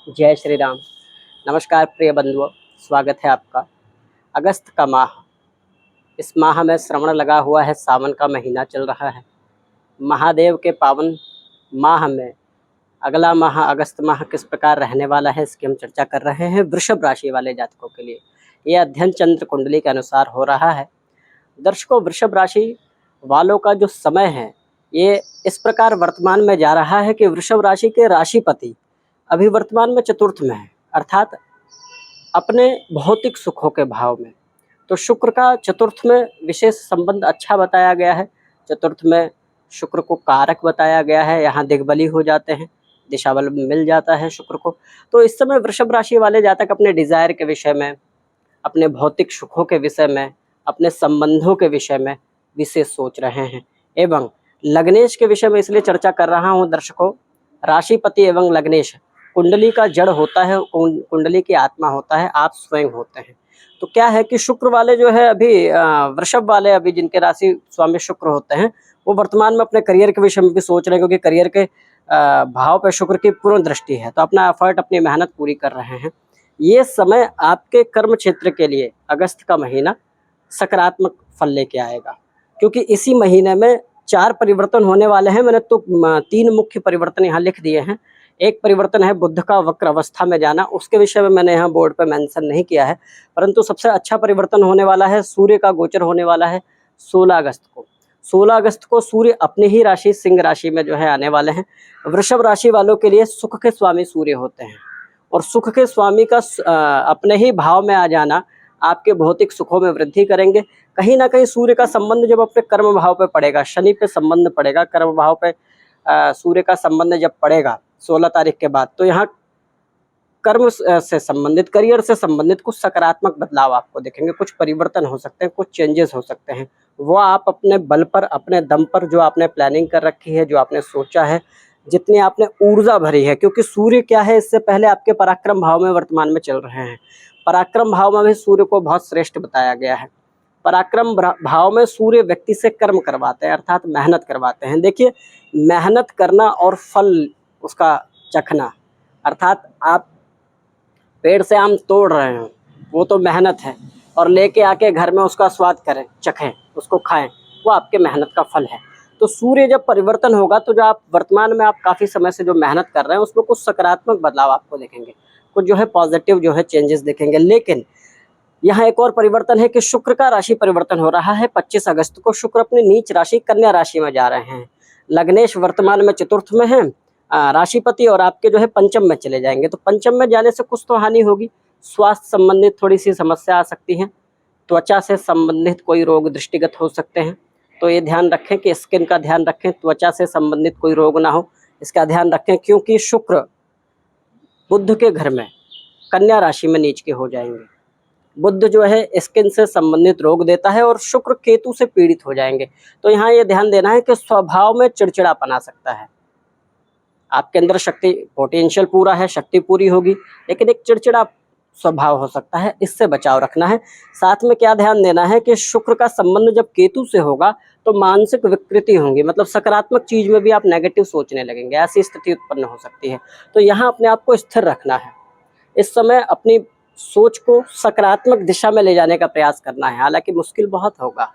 जय श्री राम। नमस्कार प्रिय बंधुओं, स्वागत है आपका। अगस्त का माह, इस माह में श्रवण लगा हुआ है, सावन का महीना चल रहा है। महादेव के पावन माह में अगला माह अगस्त माह किस प्रकार रहने वाला है, इसकी हम चर्चा कर रहे हैं। वृषभ राशि वाले जातकों के लिए ये अध्ययन चंद्र कुंडली के अनुसार हो रहा है। दर्शकों, वृषभ राशि वालों का जो समय है ये इस प्रकार वर्तमान में जा रहा है कि वृषभ राशि के राशिपति अभी वर्तमान में चतुर्थ में है, अर्थात अपने भौतिक सुखों के भाव में। तो शुक्र का चतुर्थ में विशेष संबंध अच्छा बताया गया है। चतुर्थ में शुक्र को कारक बताया गया है, यहाँ दिग्बली हो जाते हैं, दिशा बल मिल जाता है शुक्र को। तो इस समय वृषभ राशि वाले जातक अपने डिजायर के विषय में, अपने भौतिक सुखों के विषय में, अपने संबंधों के विषय में विशेष सोच रहे हैं। एवं लग्नेश के विषय में इसलिए चर्चा कर रहा हूँ दर्शकों, राशिपति एवं लग्नेश कुंडली का जड़ होता है, कुंडली की आत्मा होता है, आप स्वयं होते हैं। तो क्या है कि शुक्र वाले जो है अभी वृषभ वाले अभी जिनके राशि स्वामी शुक्र होते हैं, वो वर्तमान में अपने करियर के विषय में भी सोच रहे हैं, क्योंकि करियर के भाव पे शुक्र की पूर्ण दृष्टि है। तो अपना एफर्ट, अपनी मेहनत पूरी कर रहे हैं। ये समय आपके कर्म क्षेत्र के लिए अगस्त का महीना सकारात्मक फल लेके आएगा, क्योंकि इसी महीने में 4 परिवर्तन होने वाले हैं। मैंने तो 3 मुख्य परिवर्तन यहाँ लिख दिए हैं। एक परिवर्तन है बुध का वक्र अवस्था में जाना, उसके विषय में मैंने यहाँ बोर्ड पे मेंशन नहीं किया है, परंतु सबसे अच्छा परिवर्तन होने वाला है, सूर्य का गोचर होने वाला है 16 अगस्त को। 16 अगस्त को सूर्य अपनी ही राशि सिंह राशि में जो है आने वाले हैं। वृषभ राशि वालों के लिए सुख के स्वामी सूर्य होते हैं, और सुख के स्वामी का अपने ही भाव में आ जाना आपके भौतिक सुखों में वृद्धि करेंगे। कहीं ना कहीं सूर्य का संबंध जब अपने कर्म भाव पे पड़ेगा, शनि पे संबंध पड़ेगा, कर्म भाव पे सूर्य का संबंध जब पड़ेगा 16 तारीख के बाद, तो यहाँ कर्म से संबंधित, करियर से संबंधित कुछ सकारात्मक बदलाव आपको दिखेंगे, कुछ परिवर्तन हो सकते हैं, कुछ चेंजेस हो सकते हैं। वो आप अपने बल पर, अपने दम पर, जो आपने प्लानिंग कर रखी है, जो आपने सोचा है, जितनी आपने ऊर्जा भरी है, क्योंकि सूर्य क्या है, इससे पहले आपके पराक्रम भाव में वर्तमान में चल रहे हैं। पराक्रम भाव में भी सूर्य को बहुत श्रेष्ठ बताया गया है। पराक्रम भाव में सूर्य व्यक्ति से कर्म करवाते हैं, अर्थात मेहनत करवाते हैं। देखिए, मेहनत करना और फल उसका चखना, अर्थात आप पेड़ से आम तोड़ रहे हो, वो तो मेहनत है, और लेके आके घर में उसका स्वाद करें, चखें, उसको खाएं, वो आपके मेहनत का फल है। तो सूर्य जब परिवर्तन होगा, तो जो आप वर्तमान में आप काफ़ी समय से जो मेहनत कर रहे हैं, उसमें कुछ सकारात्मक बदलाव आपको दिखेंगे, कुछ जो है पॉजिटिव जो है चेंजेस दिखेंगे। लेकिन यहाँ एक और परिवर्तन है कि शुक्र का राशि परिवर्तन हो रहा है। 25 अगस्त को शुक्र अपनी नीच राशि कन्या राशि में जा रहे हैं। लग्नेश वर्तमान में चतुर्थ में है राशिपति, और आपके जो है पंचम में चले जाएंगे। तो पंचम में जाने से कुछ तो हानि होगी, स्वास्थ्य संबंधित थोड़ी सी समस्या आ सकती है, त्वचा से संबंधित कोई रोग दृष्टिगत हो सकते हैं। तो ये ध्यान रखें कि स्किन का ध्यान रखें, त्वचा से संबंधित कोई रोग ना हो, इसका ध्यान रखें, क्योंकि शुक्र बुध के घर में कन्या राशि में नीच के हो जाएंगे। बुध जो है स्किन से संबंधित रोग देता है, और शुक्र केतु से पीड़ित हो जाएंगे। तो यहाँ ये ध्यान देना है कि स्वभाव में चिड़चिड़ापन आ सकता है। आपके अंदर शक्ति, पोटेंशियल पूरा है, शक्ति पूरी होगी, लेकिन एक चिड़चिड़ा स्वभाव हो सकता है, इससे बचाव रखना है। साथ में क्या ध्यान देना है कि शुक्र का संबंध जब केतु से होगा, तो मानसिक विकृति होंगी, मतलब सकारात्मक चीज में भी आप नेगेटिव सोचने लगेंगे, ऐसी स्थिति उत्पन्न हो सकती है। तो यहाँ अपने आप को स्थिर रखना है, इस समय अपनी सोच को सकारात्मक दिशा में ले जाने का प्रयास करना है। हालांकि मुश्किल बहुत होगा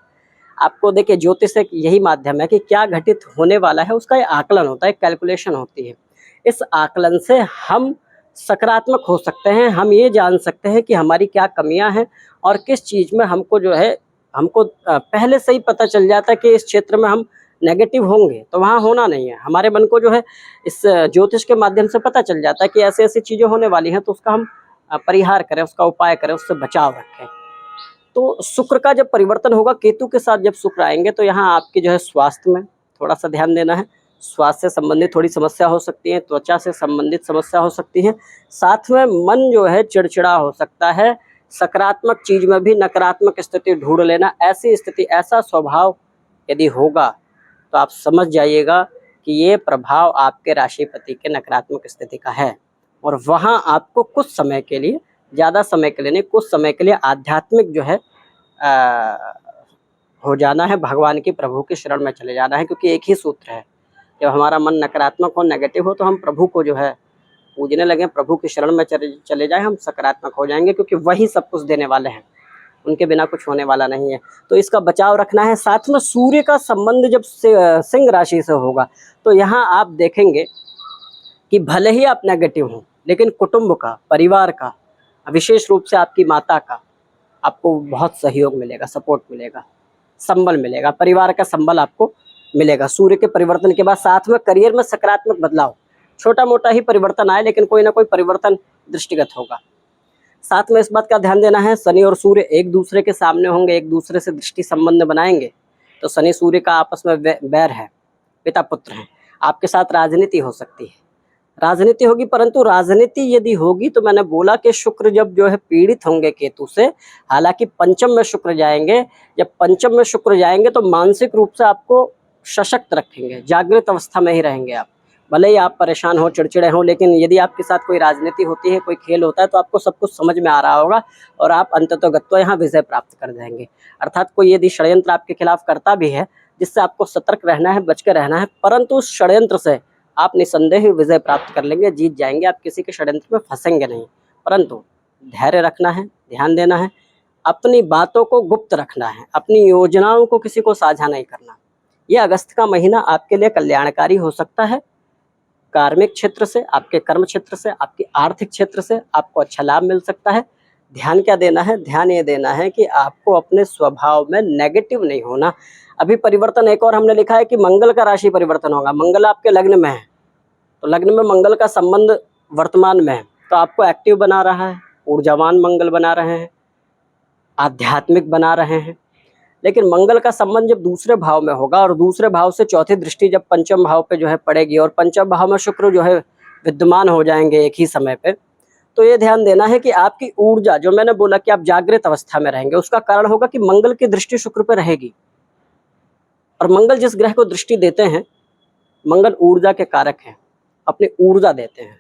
आपको। देखिए, ज्योतिष एक यही माध्यम है कि क्या घटित होने वाला है उसका एक आकलन होता है, कैलकुलेशन होती है। इस आकलन से हम सकारात्मक हो सकते हैं, हम ये जान सकते हैं कि हमारी क्या कमियां हैं, और किस चीज़ में हमको जो है, हमको पहले से ही पता चल जाता है कि इस क्षेत्र में हम नेगेटिव होंगे, तो वहाँ होना नहीं है। हमारे मन को जो है इस ज्योतिष के माध्यम से पता चल जाता है कि ऐसी ऐसी चीज़ें होने वाली हैं, तो उसका हम परिहार करें, उसका उपाय करें, उससे बचाव रखें। तो शुक्र का जब परिवर्तन होगा, केतु के साथ जब शुक्र आएंगे, तो यहाँ आपकी जो है स्वास्थ्य में थोड़ा सा ध्यान देना है। स्वास्थ्य से संबंधित थोड़ी समस्या हो सकती है, त्वचा से संबंधित समस्या हो सकती है। साथ में मन जो है चिड़चिड़ा हो सकता है। सकारात्मक चीज में भी नकारात्मक स्थिति ढूंढ लेना, ऐसी स्थिति, ऐसा स्वभाव यदि होगा, तो आप समझ जाइएगा कि ये प्रभाव आपके राशिपति के नकारात्मक स्थिति का है। और वहाँ आपको कुछ समय के लिए, ज़्यादा समय के लिए नहीं, कुछ समय के लिए आध्यात्मिक जो है हो जाना है, भगवान की, प्रभु की शरण में चले जाना है। क्योंकि एक ही सूत्र है, जब हमारा मन नकारात्मक हो, नेगेटिव हो, तो हम प्रभु को जो है पूजने लगें, प्रभु की शरण में चले जाएं, हम सकारात्मक हो जाएंगे, क्योंकि वही सब कुछ देने वाले हैं, उनके बिना कुछ होने वाला नहीं है। तो इसका बचाव रखना है। साथ में सूर्य का संबंध जब सिंह राशि से होगा तो यहाँ आप देखेंगे कि भले ही आप नेगेटिव हों, लेकिन कुटुंब का, परिवार का, विशेष रूप से आपकी माता का आपको बहुत सहयोग मिलेगा, सपोर्ट मिलेगा, संबल मिलेगा, परिवार का संबल आपको मिलेगा सूर्य के परिवर्तन के बाद। साथ में करियर में सकारात्मक बदलाव, छोटा मोटा ही परिवर्तन आए लेकिन कोई ना कोई परिवर्तन दृष्टिगत होगा। साथ में इस बात का ध्यान देना है, शनि और सूर्य एक दूसरे के सामने होंगे, एक दूसरे से दृष्टि संबंध बनाएंगे तो शनि सूर्य का आपस में बैर है, पिता पुत्र हैं। आपके साथ राजनीति हो सकती है, राजनीति होगी, परंतु राजनीति यदि होगी तो मैंने बोला कि शुक्र जब जो है पीड़ित होंगे केतु से, हालांकि पंचम में शुक्र जाएंगे, जब पंचम में शुक्र जाएंगे तो मानसिक रूप से आपको सशक्त रखेंगे, जागृत अवस्था में ही रहेंगे आप। भले ही आप परेशान हो, चिड़चिड़े हो, लेकिन यदि आपके साथ कोई राजनीति होती है, कोई खेल होता है तो आपको सब कुछ समझ में आ रहा होगा और आप अंततोगत्वा यहाँ विजय प्राप्त कर जाएंगे। अर्थात कोई यदि षड्यंत्र आपके खिलाफ करता भी है, जिससे आपको सतर्क रहना है, बच कर रहना है, परंतु उस षड्यंत्र से आप निसंदेह विजय प्राप्त कर लेंगे, जीत जाएंगे, आप किसी के षड्यंत्र में फंसेंगे नहीं। परंतु धैर्य रखना है, ध्यान देना है, अपनी बातों को गुप्त रखना है, अपनी योजनाओं को किसी को साझा नहीं करना। यह अगस्त का महीना आपके लिए कल्याणकारी हो सकता है। कार्मिक क्षेत्र से, आपके कर्म क्षेत्र से, आपके आर्थिक क्षेत्र से आपको अच्छा लाभ मिल सकता है। ध्यान क्या देना है? ध्यान ये देना है कि आपको अपने स्वभाव में नेगेटिव नहीं होना। अभी परिवर्तन एक और हमने लिखा है कि मंगल का राशि परिवर्तन होगा। मंगल आपके लग्न में है, तो लग्न में मंगल का संबंध वर्तमान में है, तो आपको एक्टिव बना रहा है, ऊर्जावान मंगल बना रहे हैं, आध्यात्मिक बना रहे हैं। लेकिन मंगल का संबंध जब दूसरे भाव में होगा और दूसरे भाव से चौथी दृष्टि जब पंचम भाव पे जो है पड़ेगी और पंचम भाव में शुक्र जो है विद्यमान हो जाएंगे एक ही समय पे, तो ये ध्यान देना है कि आपकी ऊर्जा, जो मैंने बोला कि आप जागृत अवस्था में रहेंगे, उसका कारण होगा कि मंगल की दृष्टि शुक्र पे रहेगी। और मंगल जिस ग्रह को दृष्टि देते हैं, मंगल ऊर्जा के कारक हैं, अपनी ऊर्जा देते हैं,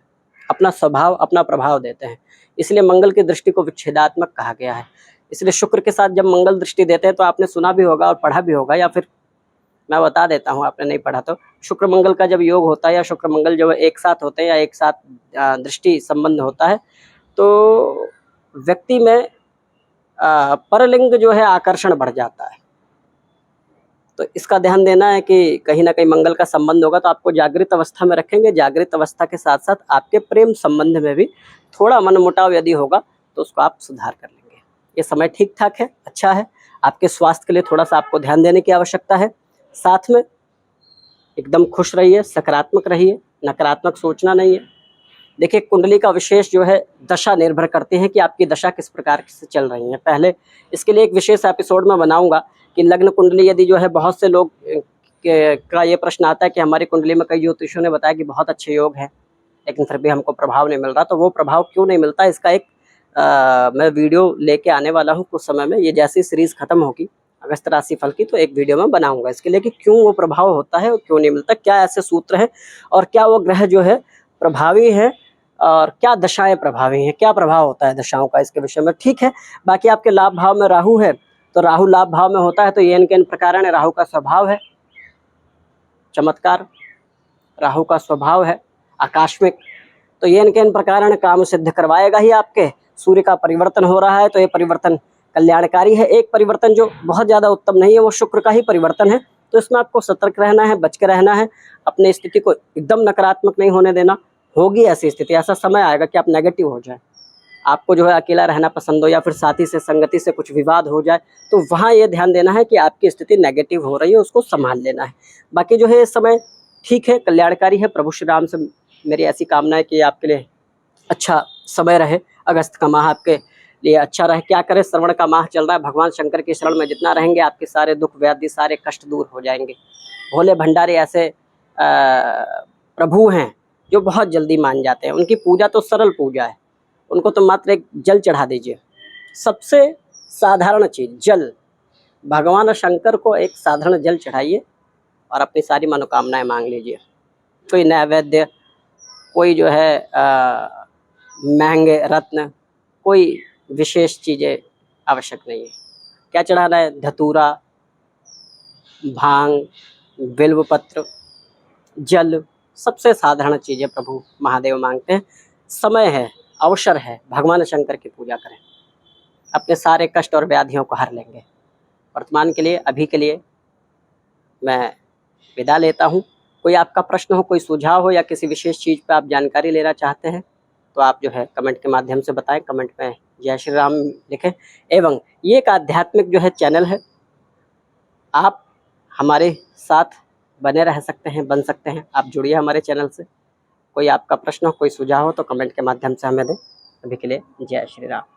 अपना स्वभाव, अपना प्रभाव देते हैं। इसलिए मंगल की दृष्टि को विच्छेदात्मक कहा गया है। इसलिए शुक्र के साथ जब मंगल दृष्टि देते हैं तो आपने सुना भी होगा और पढ़ा भी होगा, या फिर मैं बता देता हूँ आपने नहीं पढ़ा तो, शुक्र मंगल का जब योग होता है या शुक्र मंगल जब एक साथ होते हैं या एक साथ दृष्टि संबंध होता है तो व्यक्ति में परलिंग जो है आकर्षण बढ़ जाता है। तो इसका ध्यान देना है कि कहीं ना कहीं मंगल का संबंध होगा तो आपको जागृत अवस्था में रखेंगे। जागृत अवस्था के साथ साथ आपके प्रेम संबंध में भी थोड़ा मनमुटाव यदि होगा तो उसको आप सुधार कर लेंगे। ये समय ठीक ठाक है, अच्छा है। आपके स्वास्थ्य के लिए थोड़ा सा आपको ध्यान देने की आवश्यकता है। साथ में एकदम खुश रहिए, सकारात्मक रहिए, नकारात्मक सोचना नहीं है। देखिए, कुंडली का विशेष जो है दशा निर्भर करती है कि आपकी दशा किस प्रकार से चल रही है। पहले इसके लिए एक विशेष एपिसोड में बनाऊंगा कि लग्न कुंडली यदि जो है, बहुत से लोग का ये प्रश्न आता है कि हमारी कुंडली में कई ज्योतिषियों ने बताया कि बहुत अच्छे योग हैं लेकिन फिर भी हमको प्रभाव नहीं मिल रहा। तो वो प्रभाव क्यों नहीं मिलता, इसका एक मैं वीडियो लेके आने वाला हूँ कुछ समय में। ये जैसी सीरीज खत्म होगी अगस्त राशि फल की तो एक वीडियो में बनाऊंगा इसके लिए कि क्यों वो प्रभाव होता है और क्यों नहीं मिलता, क्या ऐसे सूत्र हैं और क्या वो ग्रह जो है प्रभावी है और क्या दशाएं प्रभावी हैं, क्या प्रभाव होता है दशाओं का, इसके विषय में। ठीक है। बाकी आपके लाभ भाव में राहु है तो राहु लाभ भाव में होता है तो ये इनके प्रकार है, राहु का स्वभाव है चमत्कार, राहु का स्वभाव है आकस्मिक, तो ये इनके प्रकार काम सिद्ध करवाएगा ही आपके। सूर्य का परिवर्तन हो रहा है तो ये परिवर्तन कल्याणकारी है। एक परिवर्तन जो बहुत ज़्यादा उत्तम नहीं है वो शुक्र का ही परिवर्तन है, तो इसमें आपको सतर्क रहना है, बच के रहना है, अपनी स्थिति को एकदम नकारात्मक नहीं होने देना। होगी ऐसी स्थिति, ऐसा समय आएगा कि आप नेगेटिव हो जाए, आपको जो है अकेला रहना पसंद हो या फिर साथी से, संगति से कुछ विवाद हो जाए, तो वहाँ ये ध्यान देना है कि आपकी स्थिति नेगेटिव हो रही है, उसको संभाल लेना है। बाकी जो है इस समय ठीक है, कल्याणकारी है। प्रभु श्री राम से मेरी ऐसी कामना है कि आपके लिए अच्छा समय रहे, अगस्त का माह आपके लिए अच्छा रहे। क्या करें, श्रवण का माह चल रहा है, भगवान शंकर की शरण में जितना रहेंगे आपके सारे दुख व्याधि, सारे कष्ट दूर हो जाएंगे। भोले भंडारी ऐसे प्रभु हैं जो बहुत जल्दी मान जाते हैं। उनकी पूजा तो सरल पूजा है, उनको तो मात्र एक जल चढ़ा दीजिए, सबसे साधारण चीज जल। भगवान शंकर को एक साधारण जल चढ़ाइए और अपनी सारी मनोकामनाएं मांग लीजिए। कोई नैवेद्य, कोई जो है महंगे रत्न, कोई विशेष चीज़ें आवश्यक नहीं है। क्या चढ़ाना है? धतूरा, भांग, बिल्व पत्र, जल, सबसे साधारण चीज़ें प्रभु महादेव मांगते हैं। समय है, अवसर है, भगवान शंकर की पूजा करें, अपने सारे कष्ट और व्याधियों को हर लेंगे। वर्तमान के लिए, अभी के लिए मैं विदा लेता हूँ। कोई आपका प्रश्न हो, कोई सुझाव हो या किसी विशेष चीज़ पे आप जानकारी लेना चाहते हैं तो आप जो है कमेंट के माध्यम से बताएं। कमेंट में जय श्री राम लिखें। एवं ये एक आध्यात्मिक जो है चैनल है, आप हमारे साथ बने रह सकते हैं, बन सकते हैं। आप जुड़िए हमारे चैनल से। कोई आपका प्रश्न हो, कोई सुझाव हो तो कमेंट के माध्यम से हमें दें। अभी के लिए जय श्री राम।